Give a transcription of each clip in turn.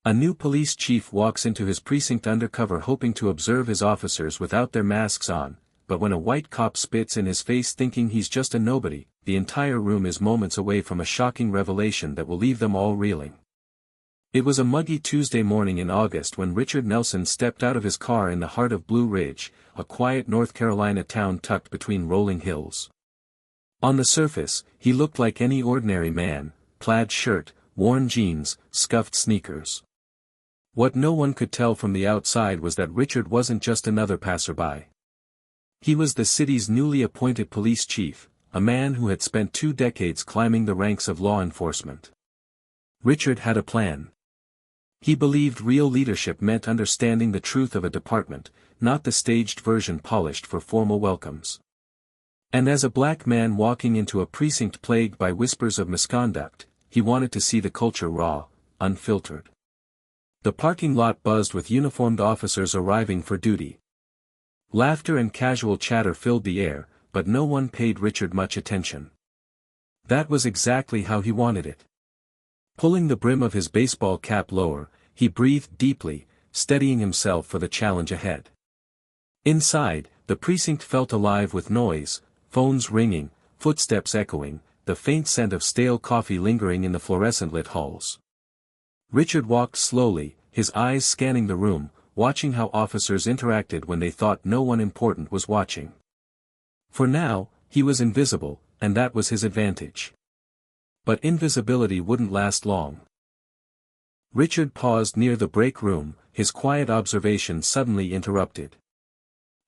A new police chief walks into his precinct undercover hoping to observe his officers without their masks on, but when a white cop spits in his face thinking he's just a nobody, the entire room is moments away from a shocking revelation that will leave them all reeling. It was a muggy Tuesday morning in August when Richard Nelson stepped out of his car in the heart of Blue Ridge, a quiet North Carolina town tucked between rolling hills. On the surface, he looked like any ordinary man: plaid shirt, worn jeans, scuffed sneakers. What no one could tell from the outside was that Richard wasn't just another passerby. He was the city's newly appointed police chief, a man who had spent 2 decades climbing the ranks of law enforcement. Richard had a plan. He believed real leadership meant understanding the truth of a department, not the staged version polished for formal welcomes. And as a black man walking into a precinct plagued by whispers of misconduct, he wanted to see the culture raw, unfiltered. The parking lot buzzed with uniformed officers arriving for duty. Laughter and casual chatter filled the air, but no one paid Richard much attention. That was exactly how he wanted it. Pulling the brim of his baseball cap lower, he breathed deeply, steadying himself for the challenge ahead. Inside, the precinct felt alive with noise, phones ringing, footsteps echoing, the faint scent of stale coffee lingering in the fluorescent-lit halls. Richard walked slowly, his eyes scanning the room, watching how officers interacted when they thought no one important was watching. For now, he was invisible, and that was his advantage. But invisibility wouldn't last long. Richard paused near the break room, his quiet observation suddenly interrupted.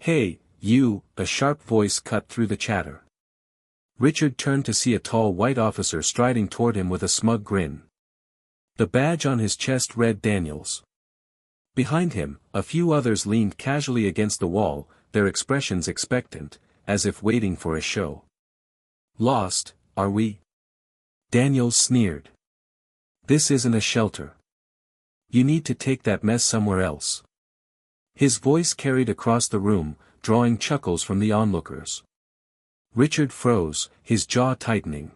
"Hey, you," a sharp voice cut through the chatter. Richard turned to see a tall white officer striding toward him with a smug grin. The badge on his chest read Daniels. Behind him, a few others leaned casually against the wall, their expressions expectant, as if waiting for a show. "Lost, are we?" Daniels sneered. "This isn't a shelter. You need to take that mess somewhere else." His voice carried across the room, drawing chuckles from the onlookers. Richard froze, his jaw tightening.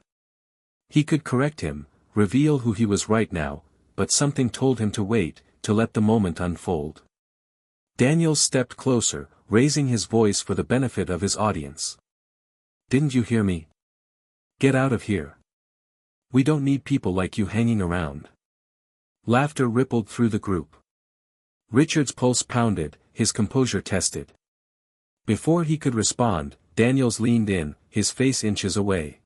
He could correct him, reveal who he was right now, but something told him to wait, to let the moment unfold. Daniels stepped closer, raising his voice for the benefit of his audience. "Didn't you hear me? Get out of here. We don't need people like you hanging around." Laughter rippled through the group. Richard's pulse pounded, his composure tested. Before he could respond, Daniels leaned in, his face inches away.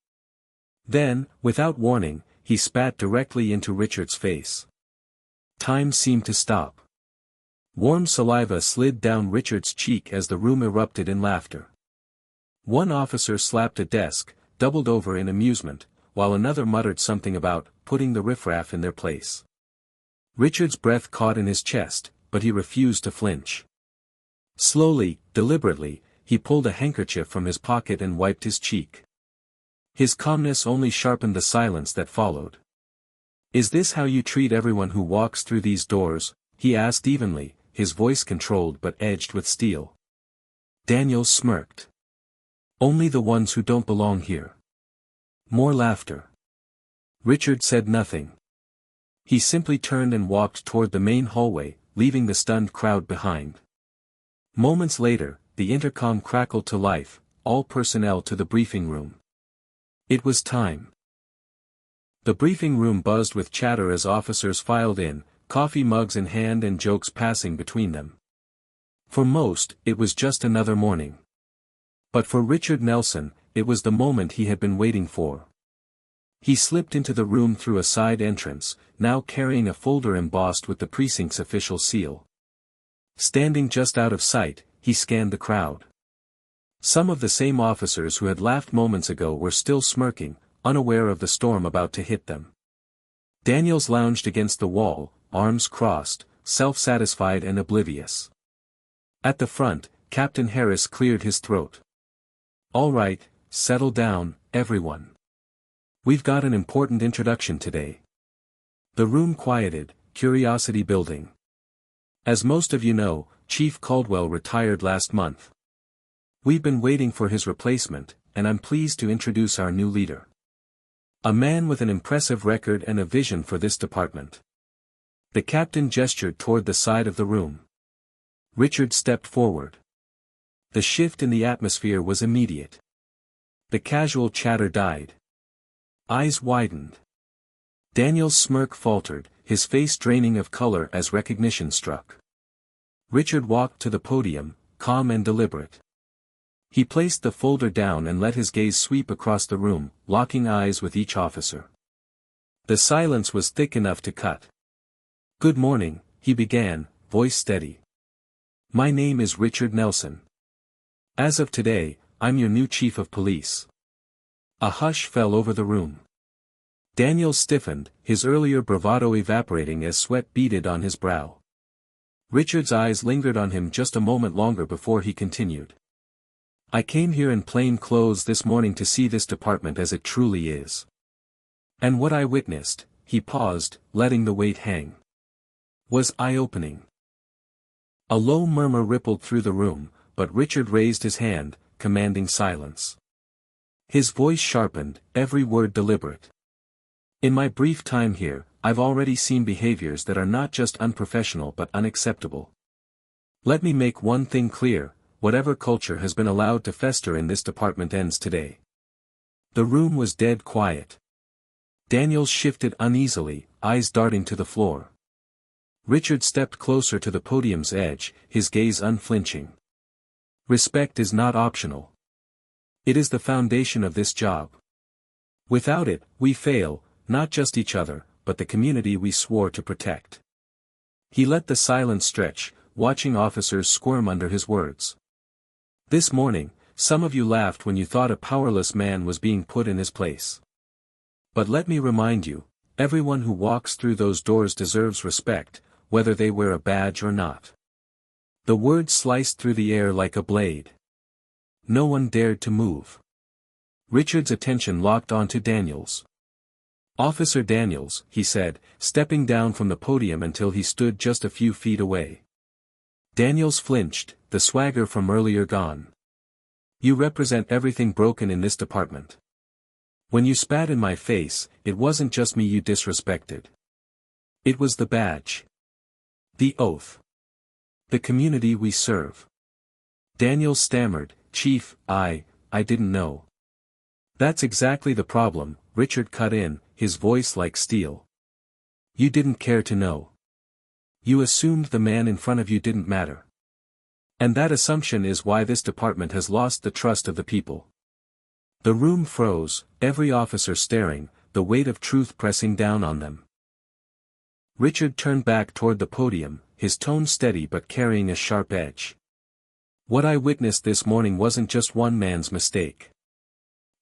Then, without warning, he spat directly into Richard's face. Time seemed to stop. Warm saliva slid down Richard's cheek as the room erupted in laughter. One officer slapped a desk, doubled over in amusement, while another muttered something about putting the riffraff in their place. Richard's breath caught in his chest, but he refused to flinch. Slowly, deliberately, he pulled a handkerchief from his pocket and wiped his cheek. His calmness only sharpened the silence that followed. "Is this how you treat everyone who walks through these doors?" he asked evenly, his voice controlled but edged with steel. Daniels smirked. "Only the ones who don't belong here." More laughter. Richard said nothing. He simply turned and walked toward the main hallway, leaving the stunned crowd behind. Moments later, the intercom crackled to life, "All personnel to the briefing room." It was time. The briefing room buzzed with chatter as officers filed in, coffee mugs in hand and jokes passing between them. For most, it was just another morning. But for Richard Nelson, it was the moment he had been waiting for. He slipped into the room through a side entrance, now carrying a folder embossed with the precinct's official seal. Standing just out of sight, he scanned the crowd. Some of the same officers who had laughed moments ago were still smirking, unaware of the storm about to hit them. Daniels lounged against the wall, arms crossed, self-satisfied and oblivious. At the front, Captain Harris cleared his throat. "All right, settle down, everyone. We've got an important introduction today." The room quieted, curiosity building. As most of you know, Chief Caldwell retired last month. We've been waiting for his replacement, and I'm pleased to introduce our new leader. A man with an impressive record and a vision for this department. The captain gestured toward the side of the room. Richard stepped forward. The shift in the atmosphere was immediate. The casual chatter died. Eyes widened. Daniel's smirk faltered, his face draining of color as recognition struck. Richard walked to the podium, calm and deliberate. He placed the folder down and let his gaze sweep across the room, locking eyes with each officer. The silence was thick enough to cut. "Good morning," he began, voice steady. "My name is Richard Nelson. As of today, I'm your new chief of police." A hush fell over the room. Daniel stiffened, his earlier bravado evaporating as sweat beaded on his brow. Richard's eyes lingered on him just a moment longer before he continued. "I came here in plain clothes this morning to see this department as it truly is. And what I witnessed," he paused, letting the weight hang, "was eye-opening." A low murmur rippled through the room, but Richard raised his hand, commanding silence. His voice sharpened, every word deliberate. "In my brief time here, I've already seen behaviors that are not just unprofessional but unacceptable. Let me make one thing clear, whatever culture has been allowed to fester in this department ends today." The room was dead quiet. Daniel shifted uneasily, eyes darting to the floor. Richard stepped closer to the podium's edge, his gaze unflinching. "Respect is not optional. It is the foundation of this job. Without it, we fail, not just each other, but the community we swore to protect." He let the silence stretch, watching officers squirm under his words. "This morning, some of you laughed when you thought a powerless man was being put in his place. But let me remind you, everyone who walks through those doors deserves respect, whether they wear a badge or not." The words sliced through the air like a blade. No one dared to move. Richard's attention locked onto Daniels. "Officer Daniels," he said, stepping down from the podium until he stood just a few feet away. Daniels flinched, the swagger from earlier gone. "You represent everything broken in this department. When you spat in my face, it wasn't just me you disrespected. It was the badge. The oath. The community we serve." Daniels stammered, "Chief, I didn't know." "That's exactly the problem," Richard cut in, his voice like steel. "You didn't care to know. You assumed the man in front of you didn't matter. And that assumption is why this department has lost the trust of the people." The room froze, every officer staring, the weight of truth pressing down on them. Richard turned back toward the podium, his tone steady but carrying a sharp edge. "What I witnessed this morning wasn't just one man's mistake.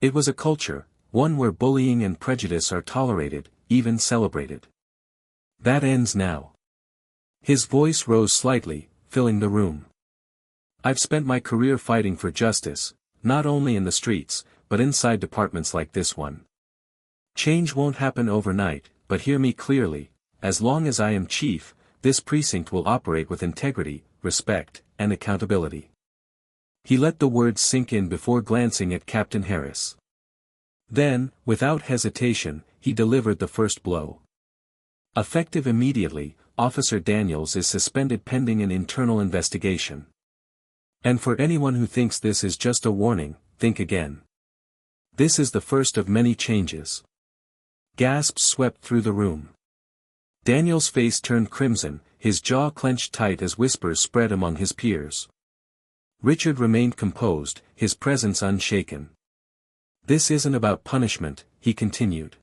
It was a culture, one where bullying and prejudice are tolerated, even celebrated. That ends now." His voice rose slightly, filling the room. "I've spent my career fighting for justice, not only in the streets, but inside departments like this one. Change won't happen overnight, but hear me clearly, as long as I am chief, this precinct will operate with integrity, respect, and accountability." He let the words sink in before glancing at Captain Harris. Then, without hesitation, he delivered the first blow. "Effective immediately, Officer Daniels is suspended pending an internal investigation. And for anyone who thinks this is just a warning, think again. This is the first of many changes." Gasps swept through the room. Daniel's face turned crimson, his jaw clenched tight as whispers spread among his peers. Richard remained composed, his presence unshaken. "This isn't about punishment," he continued.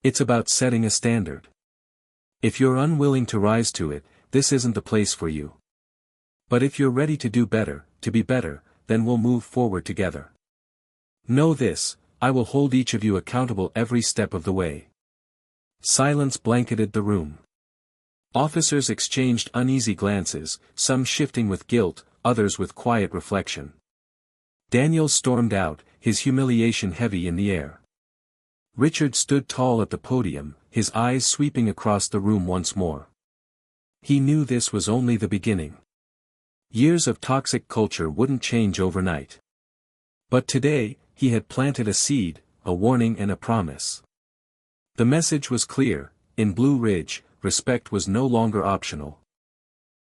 "It's about setting a standard. If you're unwilling to rise to it, this isn't the place for you. But if you're ready to do better, to be better, then we'll move forward together. Know this, I will hold each of you accountable every step of the way." Silence blanketed the room. Officers exchanged uneasy glances, some shifting with guilt, others with quiet reflection. Daniel stormed out, his humiliation heavy in the air. Richard stood tall at the podium, his eyes sweeping across the room once more. He knew this was only the beginning. Years of toxic culture wouldn't change overnight. But today, he had planted a seed, a warning and a promise. The message was clear: in Blue Ridge, respect was no longer optional.